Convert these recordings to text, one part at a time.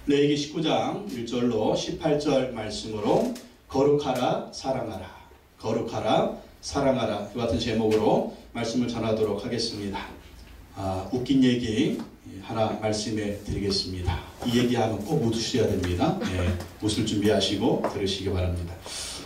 레위기 19장 1절로 18절 말씀으로 거룩하라 사랑하라, 거룩하라 사랑하라, 이 같은 제목으로 말씀을 전하도록 하겠습니다. 웃긴 얘기 하나 말씀해 드리겠습니다. 이 얘기하면 꼭 웃으셔야 됩니다. 웃을 준비하시고 들으시기 바랍니다.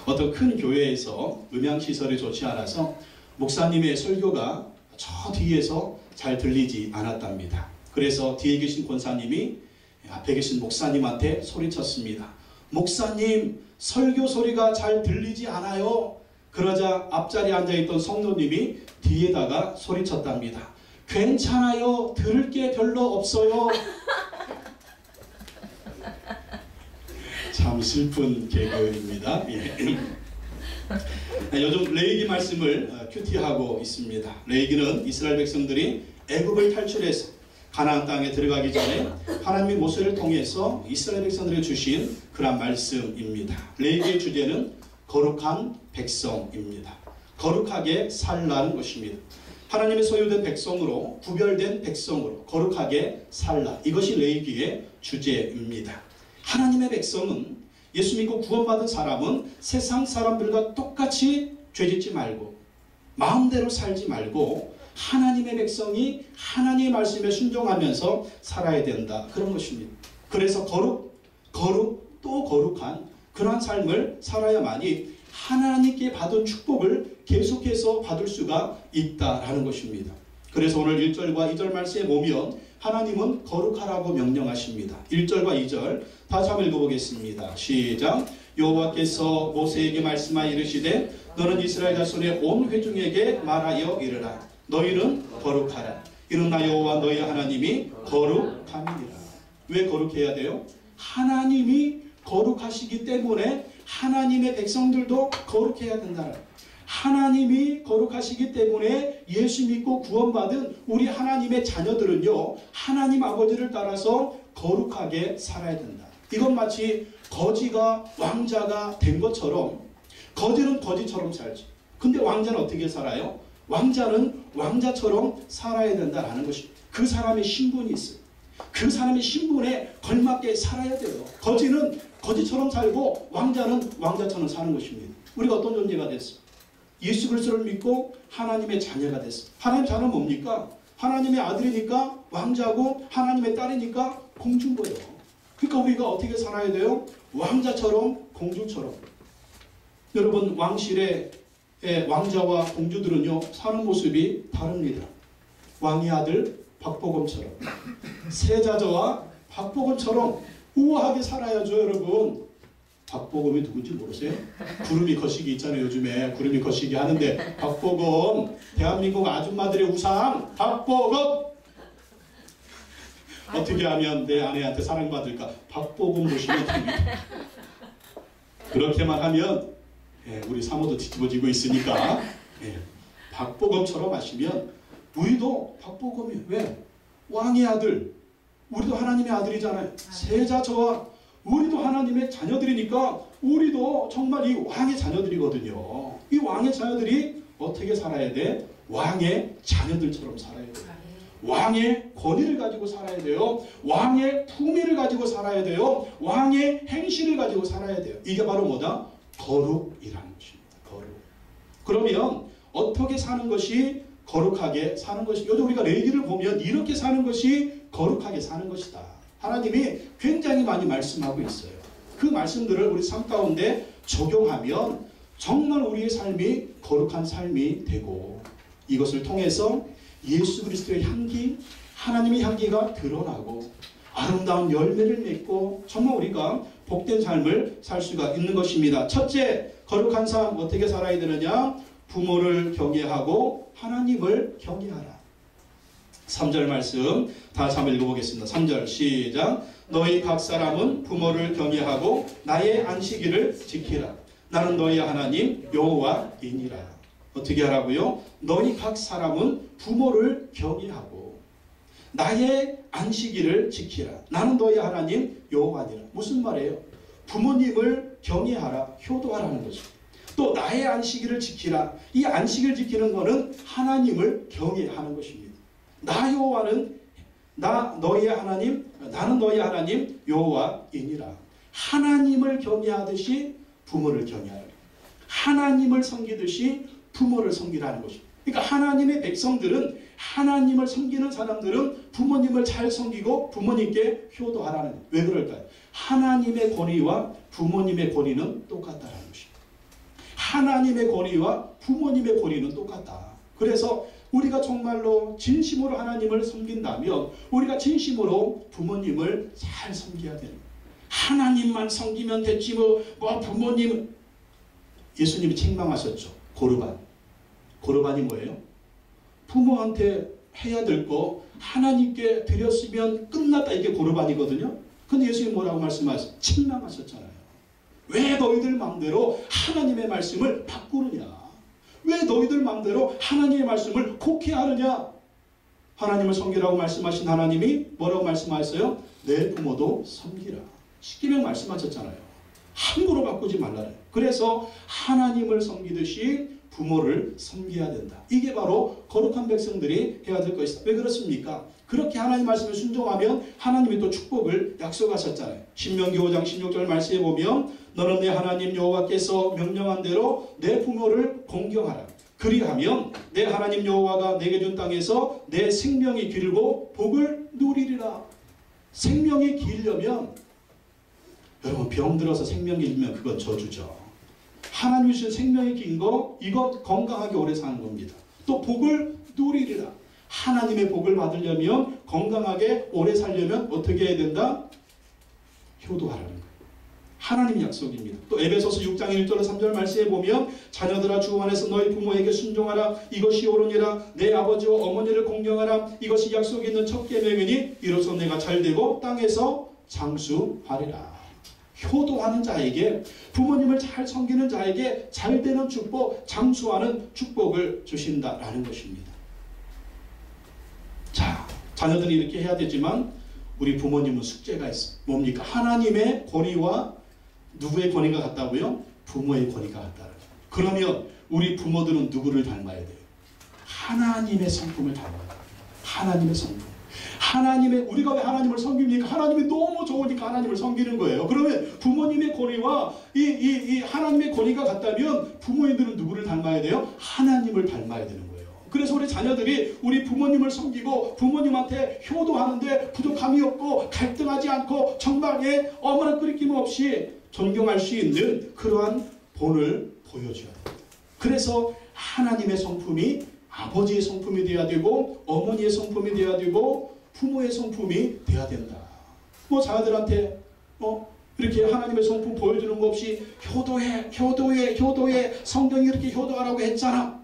어떤 큰 교회에서 음향시설이 좋지 않아서 목사님의 설교가 저 뒤에서 잘 들리지 않았답니다. 그래서 뒤에 계신 권사님이 앞에 계신 목사님한테 소리쳤습니다. 목사님, 설교 소리가 잘 들리지 않아요. 그러자 앞자리에 앉아있던 성도님이 뒤에다가 소리쳤답니다. 괜찮아요. 들을 게 별로 없어요. 참 슬픈 개그입니다. 요즘 레위기 말씀을 큐티하고 있습니다. 레위기는 이스라엘 백성들이 애굽을 탈출해서 가나안 땅에 들어가기 전에 하나님의 모세를 통해서 이스라엘 백성들에게 주신 그런 말씀입니다. 레위기의 주제는 거룩한 백성입니다. 거룩하게 살라는 것입니다. 하나님의 소유된 백성으로, 구별된 백성으로 거룩하게 살라, 이것이 레위기의 주제입니다. 하나님의 백성은, 예수 믿고 구원받은 사람은 세상 사람들과 똑같이 죄짓지 말고 마음대로 살지 말고 하나님의 백성이 하나님의 말씀에 순종하면서 살아야 된다, 그런 것입니다. 그래서 거룩 또 거룩한 그러한 삶을 살아야만이 하나님께 받은 축복을 계속해서 받을 수가 있다라는 것입니다. 그래서 오늘 1절과 2절 말씀에 보면 하나님은 거룩하라고 명령하십니다. 1절과 2절 다시 한번 읽어보겠습니다. 시작. 여호와께서 모세에게 말씀하여 이르시되 너는 이스라엘 자손의 온 회중에게 말하여 이르라. 너희는 거룩하라. 이는 나 여호와 너희 하나님이 거룩함이니라. 왜 거룩해야 돼요? 하나님이 거룩하시기 때문에 하나님의 백성들도 거룩해야 된다는, 하나님이 거룩하시기 때문에 예수 믿고 구원받은 우리 하나님의 자녀들은요, 하나님 아버지를 따라서 거룩하게 살아야 된다. 이건 마치 거지가 왕자가 된 것처럼, 거지는 거지처럼 살지. 근데 왕자는 어떻게 살아요? 왕자는 왕자처럼 살아야 된다라는 것입니다. 그 사람의 신분이 있어요. 그 사람의 신분에 걸맞게 살아야 돼요. 거지는 거지처럼 살고 왕자는 왕자처럼 사는 것입니다. 우리가 어떤 존재가 됐어? 예수 그리스도를 믿고 하나님의 자녀가 됐어. 하나님의 자녀는 뭡니까? 하나님의 아들이니까 왕자고 하나님의 딸이니까 공주인 거예요. 그러니까 우리가 어떻게 살아야 돼요? 왕자처럼, 공주처럼. 여러분, 왕실의 왕자와 공주들은요, 사는 모습이 다릅니다. 왕의 아들 박보검처럼, 세자저와 박보검처럼 우아하게 살아야죠. 여러분, 박보검이 누군지 모르세요? 구름이 거시기 있잖아요. 요즘에 구름이 거시기 하는데, 박보검, 대한민국 아줌마들의 우상 박보검. 어떻게 하면 내 아내한테 사랑받을까? 박보검 보시면 됩니다. 그렇게만 하면 우리 사모도 뒤집어지고 있으니까 박보검처럼 하시면 우리도 박보검이에요. 왜? 왕의 아들, 우리도 하나님의 아들이잖아요. 세자 저와 우리도 하나님의 자녀들이니까 우리도 정말 이 왕의 자녀들이거든요. 이 왕의 자녀들이 어떻게 살아야 돼? 왕의 자녀들처럼 살아야 돼요. 왕의 권위를 가지고 살아야 돼요. 왕의 품위를 가지고 살아야 돼요. 왕의 행실을 가지고 살아야 돼요. 이게 바로 뭐다? 거룩이라는 것입니다. 거룩. 그러면 어떻게 사는 것이 거룩하게 사는 것이, 요즘 우리가 레위기를 보면 이렇게 사는 것이 거룩하게 사는 것이다. 하나님이 굉장히 많이 말씀하고 있어요. 그 말씀들을 우리 삶 가운데 적용하면 정말 우리의 삶이 거룩한 삶이 되고, 이것을 통해서 예수 그리스도의 향기, 하나님의 향기가 드러나고 아름다운 열매를 맺고 정말 우리가 복된 삶을 살 수가 있는 것입니다. 첫째, 거룩한 삶 어떻게 살아야 되느냐? 부모를 경외하고 하나님을 경외하라. 3절 말씀 다시 한번 읽어보겠습니다. 3절 시작. 너희 각 사람은 부모를 경외하고 나의 안식일을 지키라. 나는 너희 하나님 여호와이니라. 어떻게 하라고요? 너희 각 사람은 부모를 경외하고 나의 안식일을 지키라. 나는 너희 하나님 여호와니라. 무슨 말이에요? 부모님을 경외하라, 효도하라는 거죠. 또 나의 안식일을 지키라. 이 안식일 지키는 것은 하나님을 경외하는 것입니다. 나 여호와는 나 너희의 하나님, 나는 너희의 하나님 여호와이니라. 하나님을 경외하듯이 부모를 경외하라. 하나님을 섬기듯이 부모를 섬기라는 것입니다. 그러니까 하나님의 백성들은, 하나님을 섬기는 사람들은 부모님을 잘 섬기고 부모님께 효도하라는 거예요. 왜 그럴까요? 하나님의 권위와 부모님의 권위는 똑같다는 것입니다. 하나님의 권위와 부모님의 권위는 똑같다. 그래서 우리가 정말로 진심으로 하나님을 섬긴다면 우리가 진심으로 부모님을 잘 섬겨야 되는 거예요. 하나님만 섬기면 됐지 뭐 부모님은. 예수님이 책망하셨죠. 고르반. 고르반이 뭐예요? 부모한테 해야 될 거 하나님께 드렸으면 끝났다. 이게 고르반이거든요. 근데 예수님이 뭐라고 말씀하셨어요? 책망하셨잖아요. 왜 너희들 마음대로 하나님의 말씀을 바꾸느냐? 왜 너희들 마음대로 하나님의 말씀을 곡해하느냐? 하나님을 섬기라고 말씀하신 하나님이 뭐라고 말씀하셨어요? 내 부모도 섬기라. 십계명 말씀하셨잖아요. 함부로 바꾸지 말라래. 그래서 하나님을 섬기듯이 부모를 섬겨야 된다. 이게 바로 거룩한 백성들이 해야 될 것이다. 왜 그렇습니까? 그렇게 하나님 말씀에 순종하면 하나님이 또 축복을 약속하셨잖아요. 신명기 5장 16절 말씀에 보면 너는 내 하나님 여호와께서 명령한 대로 내 부모를 공경하라. 그리하면 내 하나님 여호와가 내게 준 땅에서 내 생명이 길고 복을 누리리라. 생명이 길려면, 여러분 병 들어서 생명이 길면 그건 저주죠. 하나님이 주신 생명이 긴 거, 이것 건강하게 오래 사는 겁니다. 또 복을 누리리라. 하나님의 복을 받으려면, 건강하게 오래 살려면 어떻게 해야 된다? 효도하라는 거예요. 하나님 약속입니다. 또 에베소서 6장 1절 3절 말씀에 보면 자녀들아 주 안에서 너희 부모에게 순종하라. 이것이 옳으니라. 내 아버지와 어머니를 공경하라. 이것이 약속이 있는 첫 계명이니 이로써 내가 잘되고 땅에서 장수하리라. 효도하는 자에게, 부모님을 잘 섬기는 자에게 잘되는 축복, 장수하는 축복을 주신다라는 것입니다. 자, 자녀들이 이렇게 해야 되지만 우리 부모님은 숙제가 있어요. 뭡니까? 하나님의 권위와 누구의 권위가 같다고요? 부모의 권위가 같다는 거예요. 그러면 우리 부모들은 누구를 닮아야 돼요? 하나님의 성품을 닮아야 돼요. 하나님의 성품. 우리가 왜 하나님을 섬깁니까? 하나님이 너무 좋으니까 하나님을 섬기는 거예요. 그러면 부모님의 권위와 이 하나님의 권위가 같다면 부모님들은 누구를 닮아야 돼요? 하나님을 닮아야 되는 거예요. 그래서 우리 자녀들이 우리 부모님을 섬기고 부모님한테 효도하는데 부족함이 없고 갈등하지 않고 정말 어머나 끄리낌 없이 존경할 수 있는 그러한 본을 보여줘야 됩니다. 그래서 하나님의 성품이 아버지의 성품이 돼야 되고 어머니의 성품이 돼야 되고 부모의 성품이 돼야 된다. 뭐 자녀들한테 이렇게 하나님의 성품 보여주는 거 없이 효도해 성경이 이렇게 효도하라고 했잖아.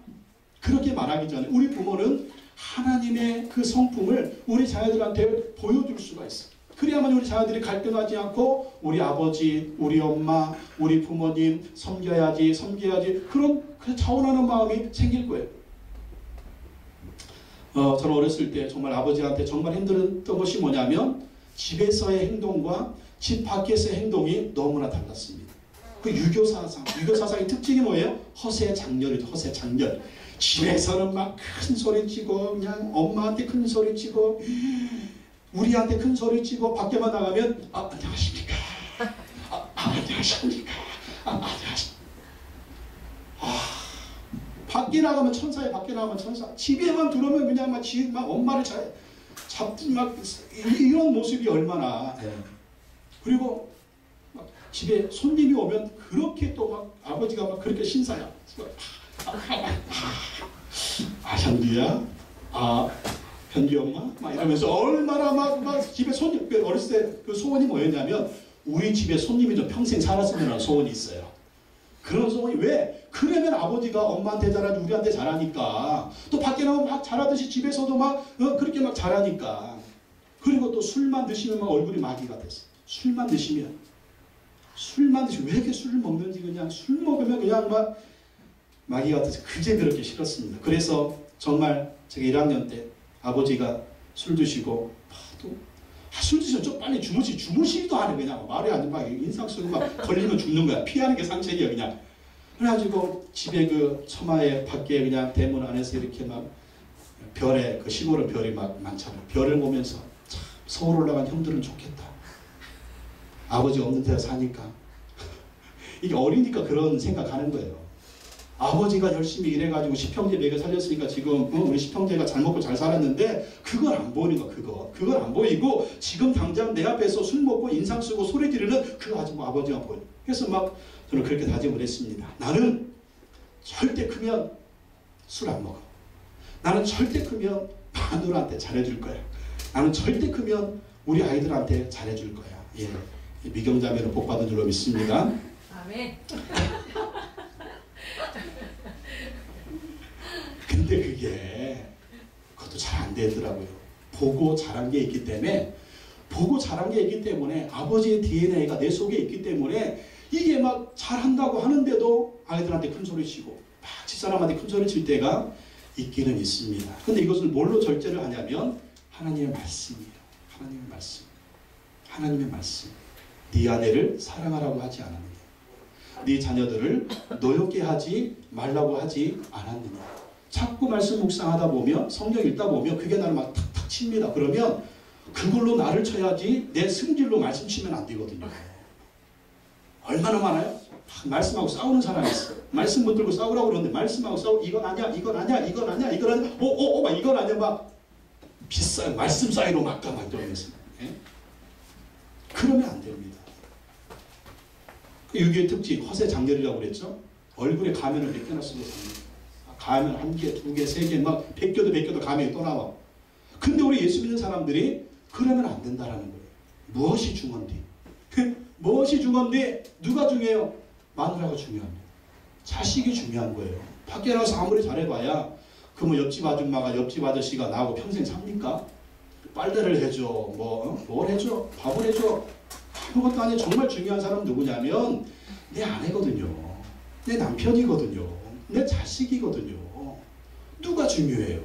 그렇게 말하기 전에 우리 부모는 하나님의 그 성품을 우리 자녀들한테 보여줄 수가 있어. 그래야만 우리 자녀들이 갈등하지 않고 우리 아버지, 우리 엄마, 우리 부모님 섬겨야지 그런 차원하는 마음이 생길 거예요. 저는 어렸을 때 정말 아버지한테 정말 힘들었던 것이 뭐냐면 집에서의 행동과 집 밖에서의 행동이 너무나 달랐습니다. 그 유교사상의 특징이 뭐예요? 허세장렬이죠. 허세장렬. 집에서는 막 큰 소리치고 그냥 엄마한테 큰 소리치고 우리한테 큰 소리치고 밖에만 나가면 안녕하십니까? 안녕하십니까? 안녕하십니까? 밖에 나가면 천사에 밖에 나가면 천사. 집에만 들어오면 그냥 막 엄마를 잡고 막 이런 모습이 얼마나. 그리고 막 집에 손님이 오면 그렇게 또 막 아버지가 막 그렇게 신사야. 현규야, 현규 엄마, 막 이러면서 얼마나 막 집에 손님, 어렸을 때 그 소원이 뭐였냐면 우리 집에 손님이 좀 평생 살았으면 하는 소원이 있어요. 그런 소원이 왜? 그러면 아버지가 엄마한테 잘하지 우리한테 잘하니까. 또 밖에 나가면 막 잘하듯이 집에서도 막 그렇게 막 잘하니까. 그리고 또 술만 드시면 막 얼굴이 마귀가 됐어. 술만 드시면 왜 이렇게 술을 먹는지 그냥 술 먹으면 그냥 막 마귀 같아서 그제 그렇게 싫었습니다. 그래서 정말 제가 1학년 때 아버지가 술 드시고 술 드시면 좀 빨리 주무시기도 하네. 그냥 말이 안 돼. 막 인상 쓰고 막 걸리면 죽는 거야. 피하는 게 상책이야 그냥. 그래가지고 집에 그 처마에 밖에 그냥 대문 안에서 이렇게 막 별에 그 시골은 별이 막 많잖아요. 별을 보면서 서울 올라간 형들은 좋겠다. 아버지 없는 데서 사니까. 이게 어리니까 그런 생각하는 거예요. 아버지가 열심히 일해가지고 십형제 먹여 살렸으니까 지금 우리 십형제가 잘 먹고 잘 살았는데 그걸 안 보이는 거야. 그걸 안 보이고 지금 당장 내 앞에서 술 먹고 인상 쓰고 소리 지르는 그 아버지가 보여. 그래서 막 저는 그렇게 다짐을 했습니다. 나는 절대 크면 술 안 먹어. 나는 절대 크면 마누라한테 잘해줄 거야. 나는 절대 크면 우리 아이들한테 잘해줄 거야. 예. 미경자매는 복 받은 줄로 믿습니다. 아멘. 근데 그것도 잘 안 되더라고요. 보고 자란 게 있기 때문에 아버지의 DNA가 내 속에 있기 때문에 이게 막 잘한다고 하는데도 아이들한테 큰 소리 치고 막 집사람한테 큰 소리 칠 때가 있기는 있습니다. 근데 이것을 뭘로 절제를 하냐면 하나님의 말씀이에요. 하나님의 말씀. 네 아내를 사랑하라고 하지 않았느냐. 네 자녀들을 노엽게 하지 말라고 하지 않았느냐. 자꾸 말씀 묵상하다 보면 성경 읽다 보면 그게 나를 막 탁탁 칩니다. 그러면 그걸로 나를 쳐야지 내 승질로 말씀 치면 안 되거든요. 얼마나 많아요? 말씀하고 싸우는 사람이 있어. 말씀 붙들고 싸우라고 그러는데 말씀하고 싸우고 이건 아니야 이건 아니야 이건 막 이건 아니야 막 비싸요. 말씀 사이로 막 이러면서. 예? 그러면 안 됩니다. 유교의 특징 허세 장렬이라고 그랬죠. 얼굴에 가면을 몇 개나 쓰고 삽니다. 가면 1개, 2개, 3개 막 베껴도 가면이 또 나와. 근데 우리 예수 믿는 사람들이 그러면 안 된다라는 거예요. 무엇이 중요한데? 무엇이 중요한데? 누가 중요해요? 마누라가 중요합니다. 자식이 중요한 거예요. 밖에 나가서 아무리 잘해봐야 그 뭐 옆집 아줌마가 옆집 아저씨가 나하고 평생 삽니까? 빨래를 해줘, 뭘 해줘, 밥을 해줘. 아무것도 아니에요. 정말 중요한 사람은 누구냐면 내 아내거든요. 내 남편이거든요. 내 자식이거든요. 누가 중요해요?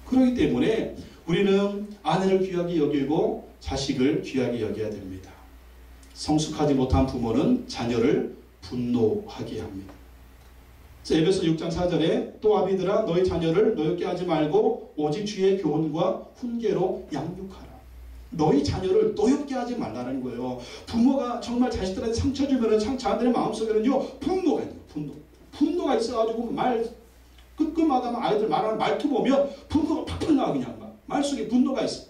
그렇기 때문에 우리는 아내를 귀하게 여기고 자식을 귀하게 여겨야 됩니다. 성숙하지 못한 부모는 자녀를 분노하게 합니다. 에베소 6장 4절에 또 아비들아 너희 자녀를 노엽게 하지 말고 오직 주의 교훈과 훈계로 양육하라. 너희 자녀를 노엽게 하지 말라는 거예요. 부모가 정말 자식들한테 상처 주면은 자녀들의 마음속에는요 분노가 있는 거예요. 분노가 있어가지고 말 끄끄마다 아이들 말하는 말투 보면 분노가 팍팍 나와. 그냥 말 속에 분노가 있어.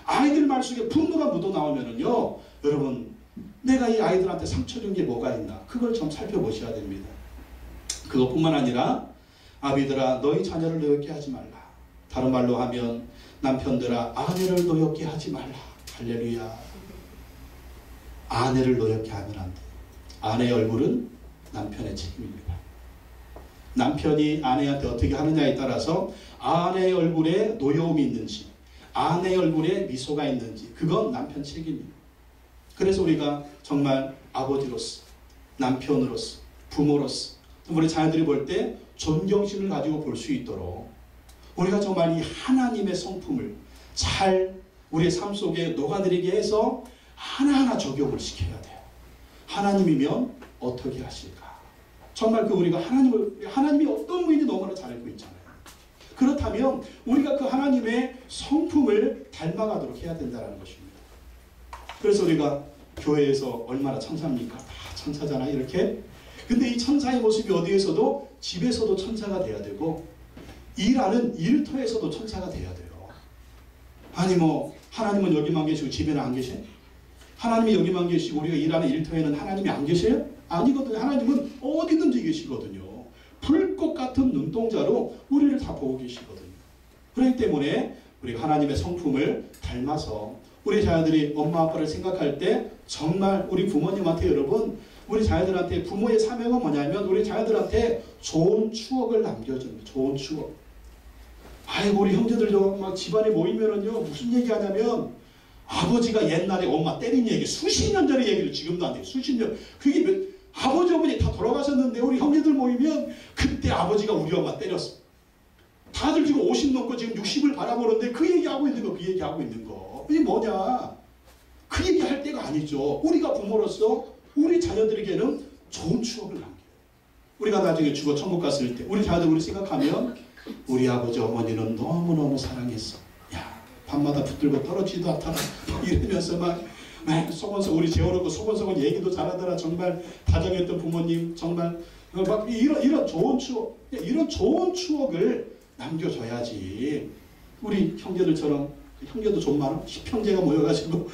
아이들 말 속에 분노가 묻어 나오면은요 여러분 내가 이 아이들한테 상처 준 게 뭐가 있나 그걸 좀 살펴보셔야 됩니다. 그것뿐만 아니라 아비들아 너희 자녀를 노엽게 하지 말라. 다른 말로 하면 남편들아 아내를 노엽게 하지 말라. 할렐루야. 아내를 노엽게 하면 안 돼. 아내의 얼굴은 남편의 책임입니다. 남편이 아내한테 어떻게 하느냐에 따라서 아내의 얼굴에 노여움이 있는지 아내의 얼굴에 미소가 있는지 그건 남편 책임입니다. 그래서 우리가 정말 아버지로서 남편으로서 부모로서 우리 자녀들이 볼 때 존경심을 가지고 볼 수 있도록 우리가 정말 이 하나님의 성품을 잘 우리의 삶 속에 녹아들이게 해서 하나하나 적용을 시켜야 돼요. 하나님이면 어떻게 하실까? 정말 우리가 하나님이 어떤 분인지 너무나 잘 알고 있잖아요. 그렇다면 우리가 그 하나님의 성품을 닮아가도록 해야 된다는 것입니다. 그래서 우리가 교회에서 얼마나 천사입니까? 다 천사잖아요. 이렇게. 근데 이 천사의 모습이 어디에서도 집에서도 천사가 돼야 되고 일하는 일터에서도 천사가 돼야 돼요. 아니 하나님은 여기만 계시고 집에는 안 계셔요? 하나님이 여기만 계시고 우리가 일하는 일터에는 하나님이 안 계셔요? 아니거든요. 하나님은 어디든지 계시거든요. 불꽃 같은 눈동자로 우리를 다 보고 계시거든요. 그렇기 때문에 우리가 하나님의 성품을 닮아서 우리 자녀들이 엄마 아빠를 생각할 때 정말 우리 부모님한테 여러분 우리 자녀들한테 부모의 사명은 뭐냐면 우리 자녀들한테 좋은 추억을 남겨줍니다. 좋은 추억. 아이고 우리 형제들도 막 집안에 모이면은요 무슨 얘기하냐면 아버지가 옛날에 엄마 때린 얘기 수십 년 전의 얘기를 지금도 안 돼요. 수십 년. 그게 아버지 어머니 다 돌아가셨는데 우리 형제들 모이면 그때 아버지가 우리 엄마 때렸어. 다들 지금 50 넘고 지금 60을 바라보는데 그 얘기하고 있는 거 그 얘기하고 있는 거. 이게 뭐냐. 그 얘기할 때가 아니죠. 우리가 부모로서 우리 자녀들에게는 좋은 추억을 남겨요. 우리가 나중에 죽어 천국 갔을 때 우리 자녀들 우리 생각하면 우리 아버지 어머니는 너무너무 사랑했어. 야 밤마다 붙들고 떨어지지도 않더라. 이러면서 막 소곤소곤 우리 재워놓고 소곤소곤 얘기도 잘하더라. 정말 다정했던 부모님 정말 막 이런 좋은 추억, 이런 좋은 추억을 남겨줘야지. 우리 형제들처럼 형제도 좀 많아 10형제가 모여가지고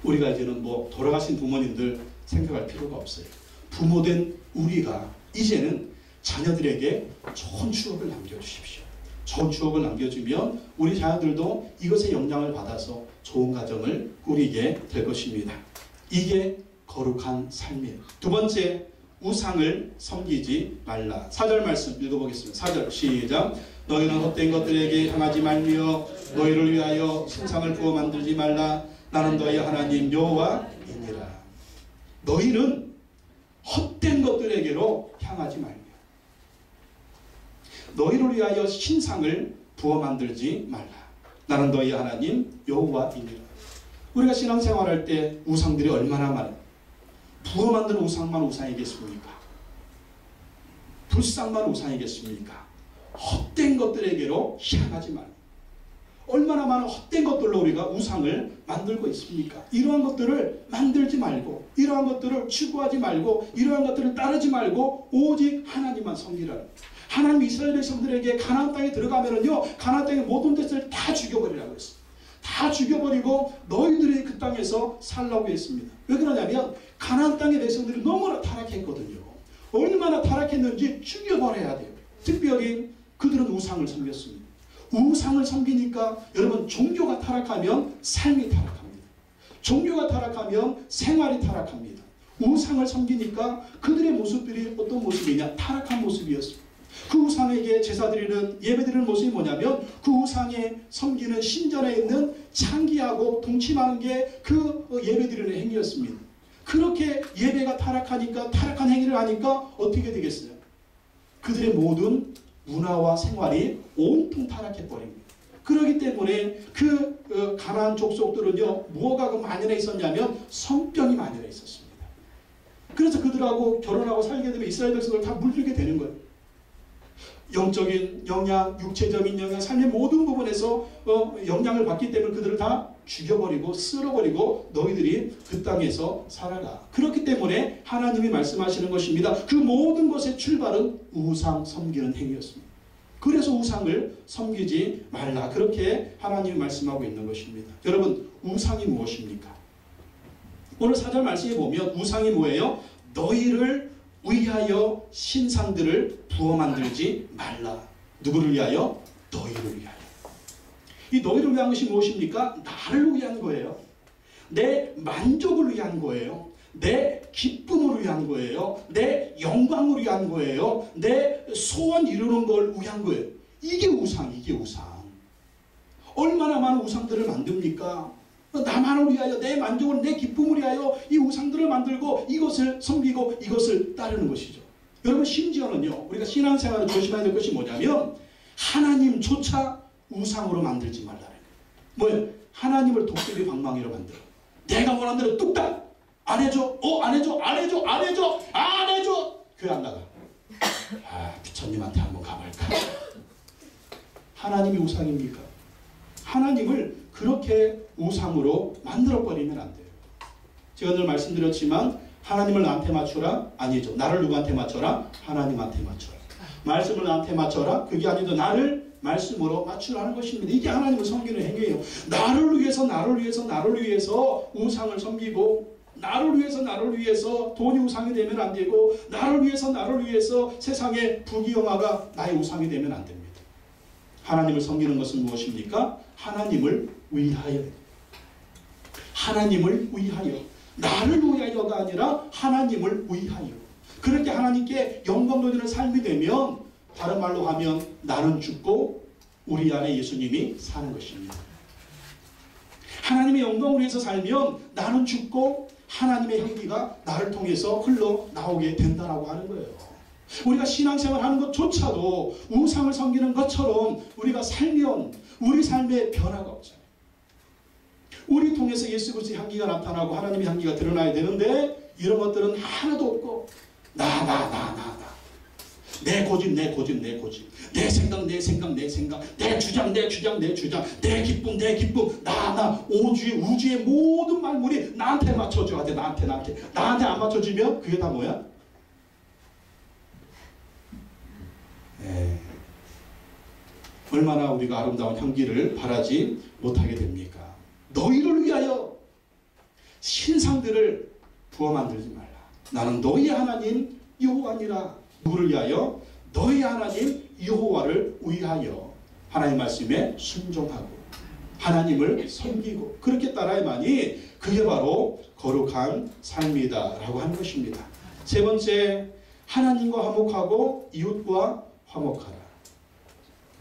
우리가 이제는 뭐 돌아가신 부모님들 생각할 필요가 없어요. 부모된 우리가 이제는 자녀들에게 좋은 추억을 남겨주십시오. 좋은 추억을 남겨주면 우리 자녀들도 이것의 영향을 받아서 좋은 가정을 꾸리게 될 것입니다. 이게 거룩한 삶이에요. 두 번째, 우상을 섬기지 말라. 4절 말씀 읽어보겠습니다. 4절 시작. 너희는 헛된 것들에게 향하지 말며 너희를 위하여 신상을 부어 만들지 말라. 나는 너희 하나님 여호와이니라. 너희는 헛된 것들에게로 향하지 말며 너희를 위하여 신상을 부어 만들지 말라. 나는 너희 하나님 여호와이니라. 우리가 신앙생활할 때 우상들이 얼마나 많아요. 부어 만드는 우상만 우상이겠습니까? 불상만 우상이겠습니까? 헛된 것들에게로 향하지 말라. 얼마나 많은 헛된 것들로 우리가 우상을 만들고 있습니까? 이러한 것들을 만들지 말고, 이러한 것들을 추구하지 말고, 이러한 것들을 따르지 말고 오직 하나님만 섬기라. 하나님 이스라엘 백성들에게 가나안 땅에 들어가면은요, 가나안 땅의 모든 것을 다 죽여버리라고 했어요. 다 죽여버리고 너희들이 그 땅에서 살라고 했습니다. 왜 그러냐면 가나안 땅의 백성들이 너무나 타락했거든요. 얼마나 타락했는지 죽여버려야 돼요. 특별히 그들은 우상을 섬겼습니다. 우상을 섬기니까 여러분, 종교가 타락하면 삶이 타락합니다. 종교가 타락하면 생활이 타락합니다. 우상을 섬기니까 그들의 모습들이 어떤 모습이냐? 타락한 모습이었습니다. 그 우상에게 제사드리는 예배드리는 모습이 뭐냐면 그 우상에 섬기는 신전에 있는 창기하고 동침하는 게 그 예배드리는 행위였습니다. 그렇게 예배가 타락하니까, 타락한 행위를 하니까 어떻게 되겠어요? 그들의 모든 문화와 생활이 온통 타락해버립니다. 그렇기 때문에 그 가나안 족속들은요, 무엇가 그 만연해 있었냐면 성병이 만연해 있었습니다. 그래서 그들하고 결혼하고 살게 되면 이스라엘 백성들 다 물들게 되는 거예요. 영적인 영향, 육체적인 영향, 삶의 모든 부분에서 영향을 받기 때문에 그들을 다 죽여버리고 쓸어버리고 너희들이 그 땅에서 살아라. 그렇기 때문에 하나님이 말씀하시는 것입니다. 그 모든 것의 출발은 우상 섬기는 행위였습니다. 그래서 우상을 섬기지 말라. 그렇게 하나님이 말씀하고 있는 것입니다. 여러분, 우상이 무엇입니까? 오늘 4절 말씀에 보면 우상이 뭐예요? 너희를 위하여 신상들을 부어 만들지 말라. 누구를 위하여? 너희를 위하여. 이 너희를 위한 것이 무엇입니까? 나를 위한 거예요. 내 만족을 위한 거예요. 내 기쁨을 위한 거예요. 내 영광을 위한 거예요. 내 소원 이루는 걸 위한 거예요. 이게 우상, 이게 우상. 얼마나 많은 우상들을 만듭니까? 나만을 위하여, 내 만족을, 내 기쁨을 위하여 이 우상들을 만들고 이것을 섬기고 이것을 따르는 것이죠. 여러분, 심지어는요, 우리가 신앙생활을 조심해야 될 것이 뭐냐면 하나님조차 우상으로 만들지 말라는 거예요. 뭐예요? 하나님을 도깨비 방망이로 만들어. 내가 원하는 대로 뚝딱 안 해줘, 안 해줘, 안 해줘, 안 해줘, 안 해줘. 교회 안 나가. 부처님한테 한번 가볼까. 하나님이 우상입니까? 하나님을 그렇게 우상으로 만들어버리면 안 돼요. 제가 늘 말씀드렸지만 하나님을 나한테 맞춰라? 아니죠. 나를 누구한테 맞춰라? 하나님한테 맞춰라. 말씀을 나한테 맞춰라? 그게 아니죠. 나를 말씀으로 맞추라는 것입니다. 이게 하나님을 섬기는 행위예요. 나를 위해서, 나를 위해서, 나를 위해서 우상을 섬기고, 나를 위해서, 나를 위해서 돈이 우상이 되면 안 되고, 나를 위해서, 나를 위해서 세상의 부귀영화가 나의 우상이 되면 안 됩니다. 하나님을 섬기는 것은 무엇입니까? 하나님을 위하여. 하나님을 위하여. 나를 위하여가 아니라 하나님을 위하여. 그렇게 하나님께 영광 돌리는 삶이 되면, 다른 말로 하면 나는 죽고 우리 안에 예수님이 사는 것입니다. 하나님의 영광을 위해서 살면 나는 죽고 하나님의 향기가 나를 통해서 흘러나오게 된다라고 하는 거예요. 우리가 신앙생활 하는 것조차도 우상을 섬기는 것처럼 우리가 살면 우리 삶에 변화가 없잖아요. 우리 통해서 예수 그리스도의 향기가 나타나고 하나님의 향기가 드러나야 되는데 이런 것들은 하나도 없고 나. 내 고집, 내 고집, 내 고집. 내 생각, 내 생각, 내 생각. 내 주장, 내 주장, 내 주장. 내 기쁨, 내 기쁨. 나. 우주의 모든 말물이 나한테 맞춰줘야 돼. 나한테. 나한테 안 맞춰주면 그게 다 뭐야? 얼마나 우리가 아름다운 향기를 바라지 못하게 됩니까? 너희를 위하여 신상들을 부어 만들지 말라. 나는 너희의 하나님 여호와니라. 누구를 위하여? 너희 하나님 여호와를 위하여 하나님 말씀에 순종하고 하나님을 섬기고 그렇게 따라야만이 그게 바로 거룩한 삶이다 라고 하는 것입니다. 세 번째, 하나님과 화목하고 이웃과 화목하라.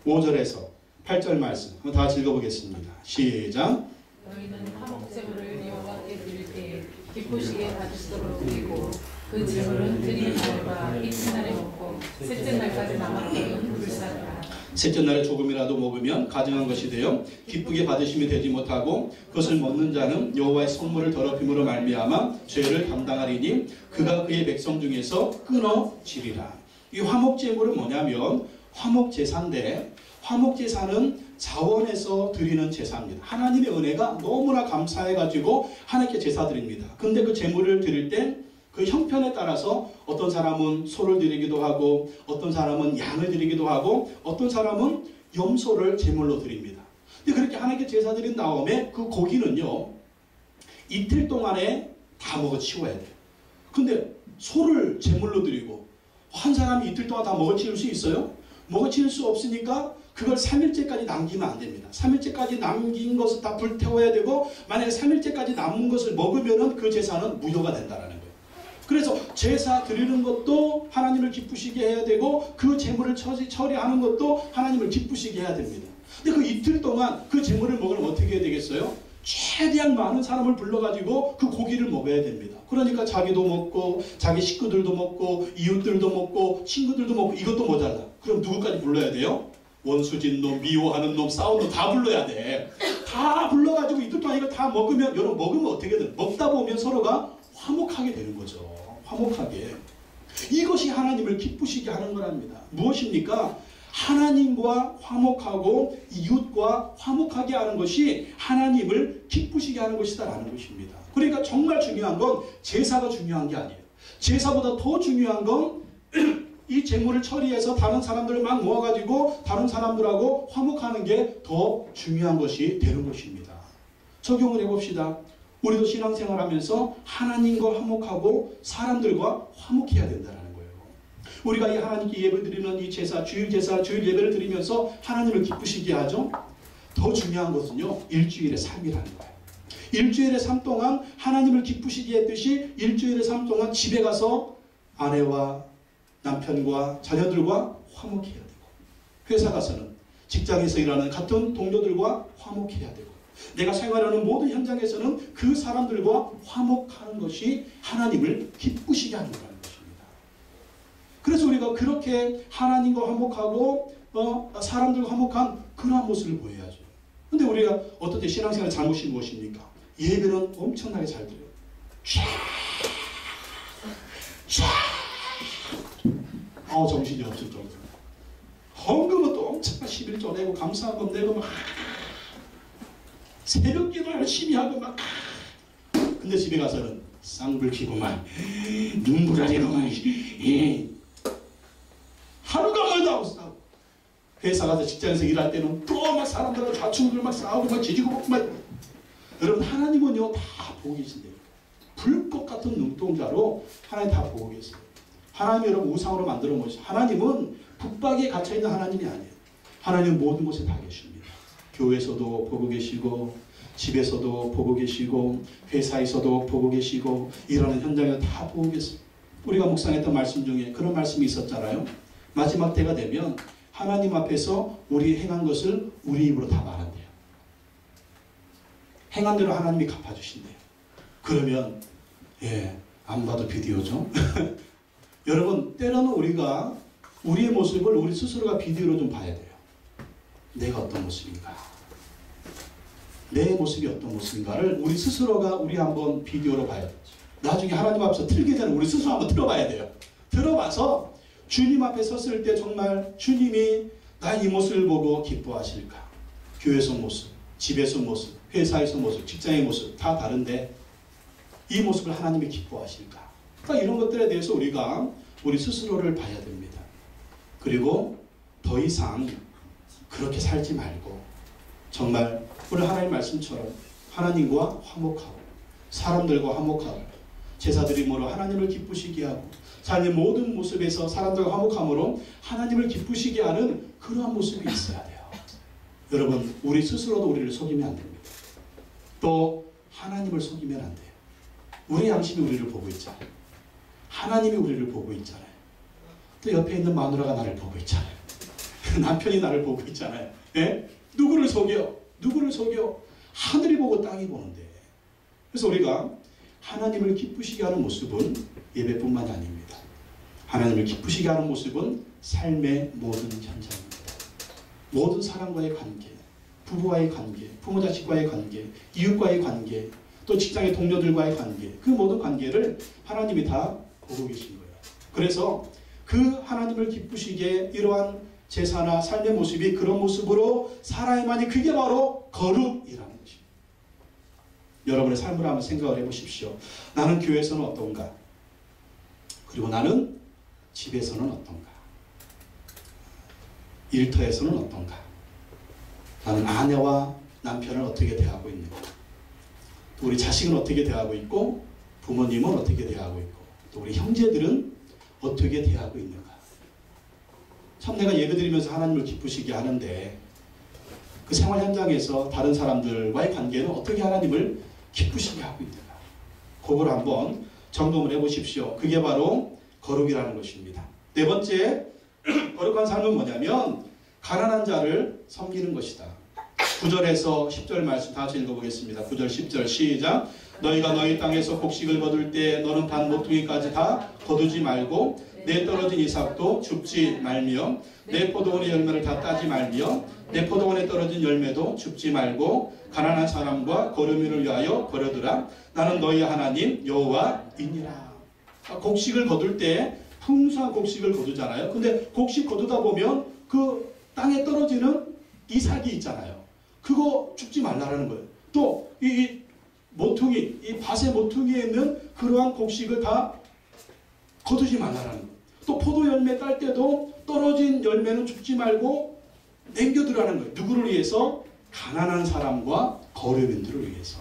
5절에서 8절 말씀 한번 다 같이 읽어보겠습니다. 시작. 너희는 화목제물을 여호와께 드릴 때 기쁘시게 받으시도록 드리고 그 제물은 드린 날과 이튿날에 먹고 셋째 날까지 남았거든 불사르라. 셋째 날에 조금이라도 먹으면 가증한 것이 되어 기쁘게 받으심이 되지 못하고 그것을 먹는 자는 여호와의 성물을 더럽힘으로 말미암아 죄를 담당하리니 그가 그의 백성 중에서 끊어지리라. 이 화목제물은 뭐냐면 화목제사인데 화목제사는 자원에서 드리는 제사입니다. 하나님의 은혜가 너무나 감사해가지고 하나님께 제사 드립니다. 근데 그 제물을 드릴 때 그 형편에 따라서 어떤 사람은 소를 드리기도 하고 어떤 사람은 양을 드리기도 하고 어떤 사람은 염소를 제물로 드립니다. 근데 그렇게 하나님께 제사 드린 다음에 그 고기는요 이틀 동안에 다 먹어 치워야 돼요. 근데 소를 제물로 드리고 한 사람이 이틀 동안 다 먹어 치울 수 있어요? 먹어 치울 수 없으니까 그걸 3일째까지 남기면 안 됩니다. 3일째까지 남긴 것을 다 불태워야 되고 만약에 3일째까지 남은 것을 먹으면 그 제사는 무효가 된다는 거예요. 그래서 제사 드리는 것도 하나님을 기쁘시게 해야 되고 그 제물을 처리하는 것도 하나님을 기쁘시게 해야 됩니다. 근데 그 이틀 동안 그 제물을 먹으면 어떻게 해야 되겠어요? 최대한 많은 사람을 불러가지고 그 고기를 먹어야 됩니다. 그러니까 자기도 먹고 자기 식구들도 먹고 이웃들도 먹고 친구들도 먹고 이것도 모자라. 그럼 누구까지 불러야 돼요? 원수진 놈, 미워하는 놈, 싸운 놈 다 불러야 돼. 다 불러가지고 이틀 동안 이거 다 먹으면 여러분 먹으면 어떻게 돼? 먹다 보면 서로가 화목하게 되는 거죠. 화목하게. 이것이 하나님을 기쁘시게 하는 거랍니다. 무엇입니까? 하나님과 화목하고 이웃과 화목하게 하는 것이 하나님을 기쁘시게 하는 것이다라는 것입니다. 그러니까 정말 중요한 건 제사가 중요한 게 아니에요. 제사보다 더 중요한 건 이 제물을 처리해서 다른 사람들을 막 모아가지고 다른 사람들하고 화목하는 게 더 중요한 것이 되는 것입니다. 적용을 해봅시다. 우리도 신앙생활하면서 하나님과 화목하고 사람들과 화목해야 된다는 거예요. 우리가 이 하나님께 예배드리는 이 제사, 주일 예배를 드리면서 하나님을 기쁘시게 하죠. 더 중요한 것은요, 일주일의 삶이라는 거예요. 일주일의 삶 동안 하나님을 기쁘시게 했듯이 일주일의 삶 동안 집에 가서 아내와 남편과 자녀들과 화목해야 되고, 회사 가서는 직장에서 일하는 같은 동료들과 화목해야 되고, 내가 생활하는 모든 현장에서는 그 사람들과 화목하는 것이 하나님을 기쁘시게 하는 거라는 것입니다. 그래서 우리가 그렇게 하나님과 화목하고 사람들과 화목한 그러한 모습을 보여야죠. 근데 우리가 어떨 때 신앙생활 잘못이 무엇입니까? 예배는 엄청나게 잘 드려요. 정신이 없을 정도. 헌금은 또 엄청나게 11조 내고 감사한 것 내고 막 새벽 기도 열심히 하고 막. 근데 집에 가서는 쌍불 켜고 막 눈물 아리고 막 하루가 멀다 하고 싸우고, 회사 가서 직장에서 일할 때는 또 막 사람들하고 좌충우돌 막 싸우고 막 지지고 먹고 막. 여러분 하나님은요 다 보고 계신대요. 불꽃 같은 눈동자로 하나님 다 보고 계세요. 하나님이 여러분 우상으로 만들어 놓으신 하나님은 북박이에 갇혀있는 하나님이 아니에요. 하나님은 모든 곳에 다 계십니다. 교회에서도 보고 계시고 집에서도 보고 계시고 회사에서도 보고 계시고 일하는 현장에서 다 보고 계세요. 우리가 묵상했던 말씀 중에 그런 말씀이 있었잖아요. 마지막 때가 되면 하나님 앞에서 우리 행한 것을 우리 입으로 다 말한대요. 행한 대로 하나님이 갚아주신대요. 그러면 안 봐도 비디오죠. 여러분 때로는 우리가 우리의 모습을 우리 스스로가 비디오로 좀 봐야 돼요. 내가 어떤 모습인가, 내 모습이 어떤 모습인가를 우리 스스로가 우리 한번 비디오로 봐야 되죠. 나중에 하나님 앞에서 틀게 되는 우리 스스로 한번 들어봐야 돼요. 들어봐서 주님 앞에 섰을 때 정말 주님이 나의 이 모습을 보고 기뻐하실까? 교회에서 모습, 집에서 모습, 회사에서 모습, 직장의 모습 다 다른데 이 모습을 하나님이 기뻐하실까? 그러니까 이런 것들에 대해서 우리가 우리 스스로를 봐야 됩니다. 그리고 더 이상 그렇게 살지 말고 정말 오늘 하나님 말씀처럼 하나님과 화목하고 사람들과 화목하고 제사드림으로 하나님을 기쁘시게 하고 삶의 모든 모습에서 사람들과 화목함으로 하나님을 기쁘시게 하는 그러한 모습이 있어야 돼요. 여러분, 우리 스스로도 우리를 속이면 안 됩니다. 또 하나님을 속이면 안 돼요. 우리 양심이 우리를 보고 있잖아요. 하나님이 우리를 보고 있잖아요. 또 옆에 있는 마누라가 나를 보고 있잖아요. 남편이 나를 보고 있잖아요. 예? 누구를 속여? 누구를 속여? 하늘이 보고 땅이 보는데. 그래서 우리가 하나님을 기쁘시게 하는 모습은 예배뿐만 아닙니다. 하나님을 기쁘시게 하는 모습은 삶의 모든 현장입니다. 모든 사람과의 관계, 부부와의 관계, 부모 자식과의 관계, 이웃과의 관계, 또 직장의 동료들과의 관계, 그 모든 관계를 하나님이 다 보고 계신 거예요. 그래서 그 하나님을 기쁘시게 이러한 제사나 삶의 모습이 그런 모습으로 살아야만이 그게 바로 거룩이라는 것입니다. 여러분의 삶을 한번 생각을 해보십시오. 나는 교회에서는 어떤가? 그리고 나는 집에서는 어떤가? 일터에서는 어떤가? 나는 아내와 남편을 어떻게 대하고 있는가? 또 우리 자식은 어떻게 대하고 있고 부모님은 어떻게 대하고 있고 또 우리 형제들은 어떻게 대하고 있는가? 참 내가 예배드리면서 하나님을 기쁘시게 하는데 그 생활 현장에서 다른 사람들과의 관계는 어떻게 하나님을 기쁘시게 하고 있는가? 그걸 한번 점검을 해보십시오. 그게 바로 거룩이라는 것입니다. 네 번째, 거룩한 삶은 뭐냐면 가난한 자를 섬기는 것이다. 9절에서 10절 말씀 다 같이 읽어보겠습니다. 9절 10절 시작. 너희가 너희 땅에서 곡식을 거둘 때 너는 반 모퉁이까지 다 거두지 말고 내 떨어진 이삭도 줍지 말며 내 포도원의 열매를 다 따지 말며 내 포도원에 떨어진 열매도 줍지 말고 가난한 사람과 거류민을 위하여 버려두라. 나는 너희 하나님 여호와이니라. 곡식을 거둘 때 풍성한 곡식을 거두잖아요. 근데 곡식 거두다 보면 그 땅에 떨어지는 이삭이 있잖아요. 그거 줍지 말라라는 거예요. 또 이 모퉁이, 이 밭의 모퉁이에 있는 그러한 곡식을 다 거두지 말라라는 거예요. 또 포도 열매 딸 때도 떨어진 열매는 줍지 말고 남겨두라는 거예요. 누구를 위해서? 가난한 사람과 거류민들을 위해서.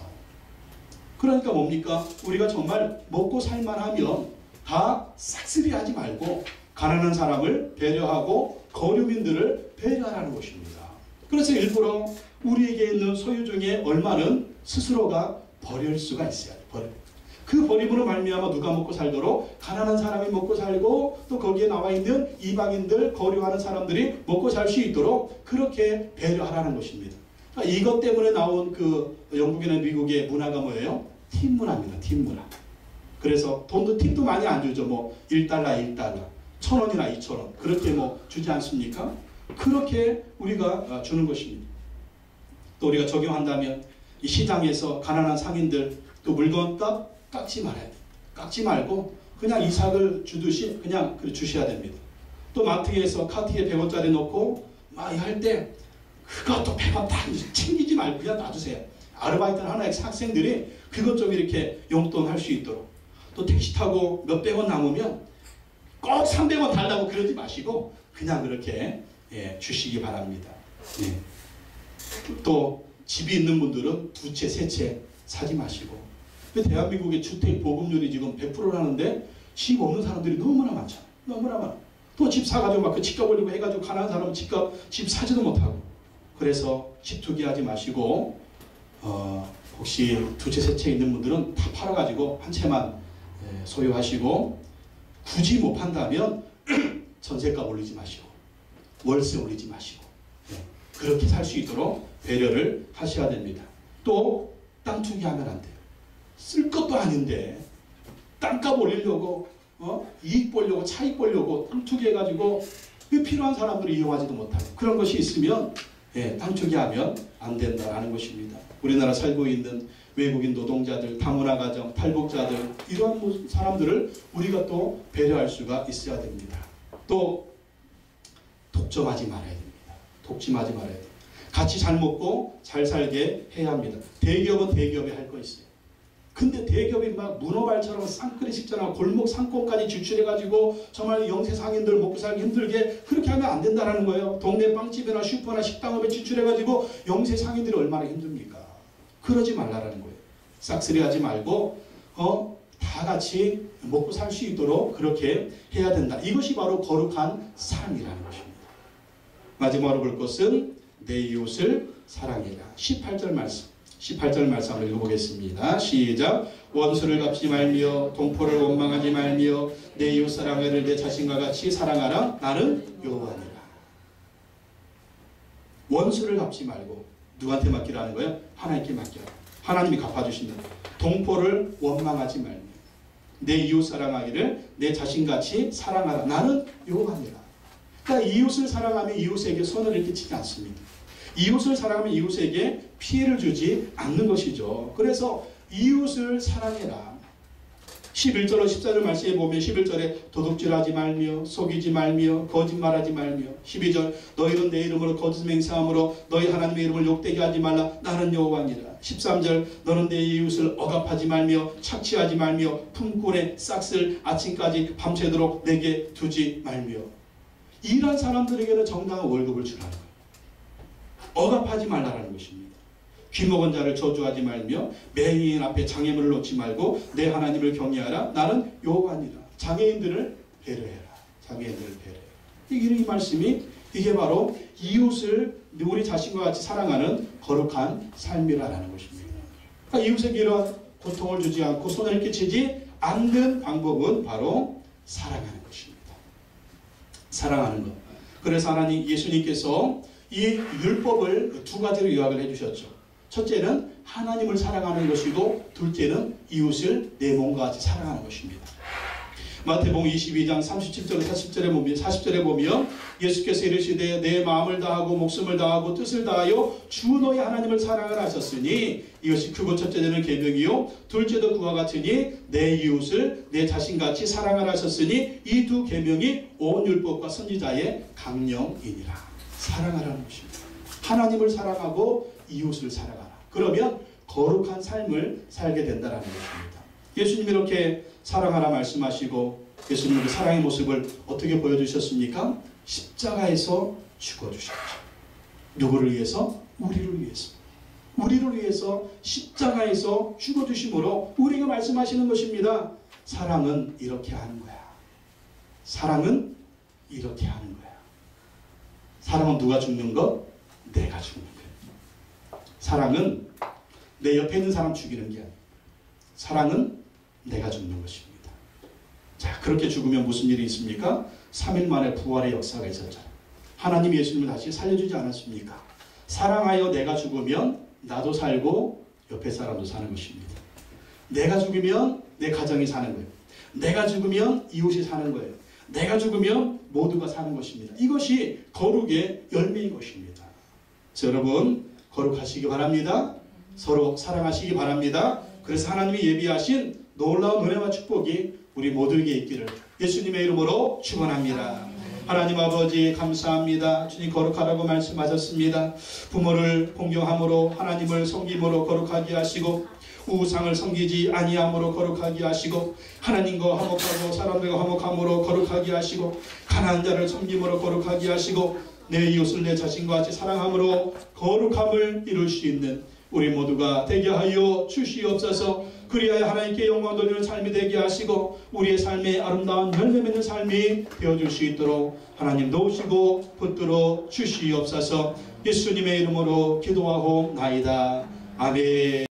그러니까 뭡니까? 우리가 정말 먹고 살만하면 다 싹쓸이 하지 말고 가난한 사람을 배려하고 거류민들을 배려하라는 것입니다. 그래서 일부러 우리에게 있는 소유 중에 얼마는 스스로가 버릴 수가 있어요. 그 버림으로 말미암아 누가 먹고 살도록 가난한 사람이 먹고 살고 또 거기에 나와 있는 이방인들 거류하는 사람들이 먹고 살 수 있도록 그렇게 배려하라는 것입니다. 그러니까 이것 때문에 나온 그 영국이나 미국의 문화가 뭐예요? 팁 문화입니다. 팁 문화. 그래서 돈도 팁도 많이 안 주죠. 뭐 1달러, 1,000원이나 2,000원 그렇게 뭐 주지 않습니까? 그렇게 우리가 주는 것입니다. 또 우리가 적용한다면 이 시장에서 가난한 상인들 또 물건값 깎지 말아야 돼요. 깎지 말고 그냥 이삭을 주듯이 그냥 주셔야 됩니다. 또 마트에서 카트에 100원짜리 넣고 막 할 때 그것도 100원 다 챙기지 말고 그냥 놔두세요. 아르바이트는 하나의 학생들이 그것 좀 이렇게 용돈 할 수 있도록. 또 택시 타고 몇백 원 남으면 꼭 300원 달라고 그러지 마시고 그냥 그렇게 주시기 바랍니다. 예. 또 집이 있는 분들은 2채, 3채 사지 마시고. 대한민국의 주택 보급률이 지금 100%라는데 집 없는 사람들이 너무나 많잖아요. 너무나 많아. 또 집 사가지고 막 그 집값 올리고 해가지고 가난한 사람은 집 사지도 못하고. 그래서 집 투기하지 마시고 혹시 2채, 3채 있는 분들은 다 팔아가지고 한 채만 소유하시고 굳이 못 판다면 전세값 올리지 마시고 월세 올리지 마시고 그렇게 살 수 있도록 배려를 하셔야 됩니다. 또 땅 투기하면 안 돼요. 쓸 것도 아닌데 땅값 올리려고 이익 보려고 차익 보려고 땅 투기해가지고 필요한 사람들이 이용하지도 못하고 그런 것이 있으면 땅 투기하면 안 된다라는 것입니다. 우리나라 살고 있는 외국인 노동자들, 다문화 가정, 탈북자들 이러한 사람들을 우리가 또 배려할 수가 있어야 됩니다. 또 독점하지 말아야 됩니다. 독점하지 말아야 돼요. 같이 잘 먹고 잘 살게 해야 합니다. 대기업은 대기업이 할 거 있어요. 근데 대기업이 막 문어발처럼 쌍끌이 식전하고 골목 상권까지 지출해가지고 정말 영세 상인들 먹고 살기 힘들게 그렇게 하면 안 된다는 거예요. 동네 빵집이나 슈퍼나 식당업에 지출해가지고 영세 상인들이 얼마나 힘듭니까? 그러지 말라는 거예요. 싹쓸이 하지 말고 다 같이 먹고 살 수 있도록 그렇게 해야 된다. 이것이 바로 거룩한 삶이라는 것입니다. 마지막으로 볼 것은 내 이웃을 사랑해라. 18절 말씀. 18절 말씀 한번 읽어보겠습니다. 시작. 원수를 갚지 말며 동포를 원망하지 말며 내 이웃 사랑하를 내 자신과 같이 사랑하라. 나는 여호와니라. 원수를 갚지 말고 누구한테 맡기라는 거예요? 하나님께 맡기라. 하나님이 갚아주신다. 동포를 원망하지 말며 내 이웃 사랑하기를 내 자신같이 사랑하라. 나는 여호와니라. 그러니까 이웃을 사랑하면 이웃에게 손해를 끼치지 않습니다. 이웃을 사랑하면 이웃에게 피해를 주지 않는 것이죠. 그래서 이웃을 사랑해라. 11절로 14절 말씀에 보면 11절에 도둑질하지 말며 속이지 말며 거짓말하지 말며 12절 너희는 내 이름으로 거짓 맹세함으로 너희 하나님의 이름을 욕되게 하지 말라. 나는 여호와니라. 13절 너는 내 이웃을 억압하지 말며 착취하지 말며 품꾼의 싹쓸 아침까지 밤새도록 내게 두지 말며. 이런 사람들에게는 정당한 월급을 주라는 거예요. 억압하지 말라는 것입니다. 귀먹은 자를 저주하지 말며 맹인 앞에 장애물을 놓지 말고 내 하나님을 경외하라. 나는 여호와니라. 장애인들을 배려해라. 장애인들을 배려해라. 이 말씀이 이게 바로 이웃을 우리 자신과 같이 사랑하는 거룩한 삶이라는 것입니다. 그러니까 이웃에게 이런 고통을 주지 않고 손해를 끼치지 않는 방법은 바로 사랑하는 것입니다. 사랑하는 것. 그래서 하나님 예수님께서 이 율법을 두 가지로 요약을 해주셨죠. 첫째는 하나님을 사랑하는 것이고 둘째는 이웃을 내 몸과 같이 사랑하는 것입니다. 마태복음 22장 37절 40절에 보면 예수께서 이르시되 내 마음을 다하고 목숨을 다하고 뜻을 다하여 주 너의 하나님을 사랑을 하셨으니 이것이 크고 첫째는 계명이요 둘째도 그와 같으니 내 이웃을 내 자신같이 사랑을 하셨으니 이 두 계명이 온 율법과 선지자의 강령이니라. 사랑하라는 것입니다. 하나님을 사랑하고 이웃을 사랑하라. 그러면 거룩한 삶을 살게 된다는 것입니다. 예수님이 이렇게 사랑하라 말씀하시고 예수님의 그 사랑의 모습을 어떻게 보여주셨습니까? 십자가에서 죽어주셨죠. 누구를 위해서? 우리를 위해서. 우리를 위해서 십자가에서 죽어주심으로 우리가 말씀하시는 것입니다. 사랑은 이렇게 하는 거야. 사랑은 이렇게 하는 거야. 사랑은 누가 죽는 것? 내가 죽는 거야. 사랑은 내 옆에 있는 사람 죽이는 게 아니야. 사랑은 내가 죽는 것입니다. 자, 그렇게 죽으면 무슨 일이 있습니까? 3일 만에 부활의 역사가 있었잖아요. 하나님이 예수님을 다시 살려주지 않았습니까? 사랑하여 내가 죽으면 나도 살고 옆에 사람도 사는 것입니다. 내가 죽으면 내 가정이 사는 거예요. 내가 죽으면 이웃이 사는 거예요. 내가 죽으면 모두가 사는 것입니다. 이것이 거룩의 열매인 것입니다. 자, 여러분 거룩하시기 바랍니다. 서로 사랑하시기 바랍니다. 그래서 하나님이 예비하신 놀라운 은혜와 축복이 우리 모두에게 있기를 예수님의 이름으로 축원합니다. 하나님 아버지 감사합니다. 주님 거룩하라고 말씀하셨습니다. 부모를 공경함으로 하나님을 섬김으로 거룩하게 하시고 우상을 섬기지 아니함으로 거룩하게 하시고 하나님과 화목하고 사람들과 화목함으로 거룩하게 하시고 가난한 자를 섬김으로 거룩하게 하시고 내 이웃을 내 자신과 같이 사랑함으로 거룩함을 이룰 수 있는 우리 모두가 되게 하여 주시옵소서. 그리하여 하나님께 영광 돌리는 삶이 되게 하시고 우리의 삶에 아름다운 열매 맺는 삶이 되어줄 수 있도록 하나님 도우시고 붙들어 주시옵소서. 예수님의 이름으로 기도하옵나이다. 아멘.